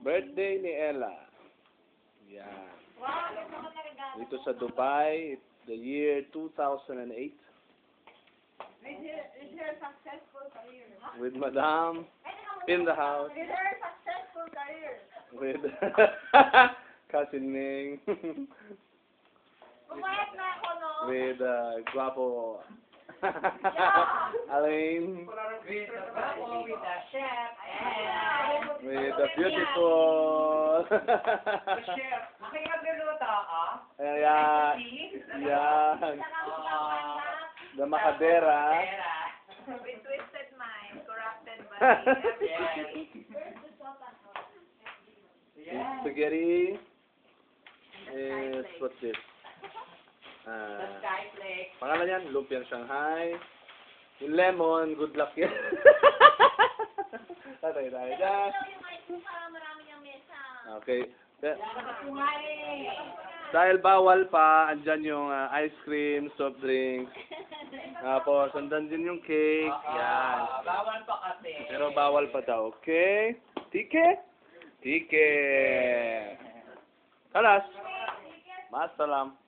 Birthday ni Ella. Yan. Dito sa Dubai, the year 2008. Is her successful career? With Madam in the house. Is her successful career? With Cousin Ning. Pumayag na ako, no? With Guapo Alain. With the chef. With the beautiful. Chef. Okay, magluluto, ah? Ayan. Yan. The Macadera. With twisted mind, corrupted body. Spaghetti is what's this? The sky flake. Pangalan yan, Lumpiang Shanghai. Yung lemon, good luck yan. Tatay tayo dyan. Okay. Dahil bawal pa, andyan yung ice cream, soft drinks. Tapos, andyan din yung cake. Yan. Bawal pa kasi. Pero bawal pa daw. Okay? Tike? Tike. Kalas. Masalam.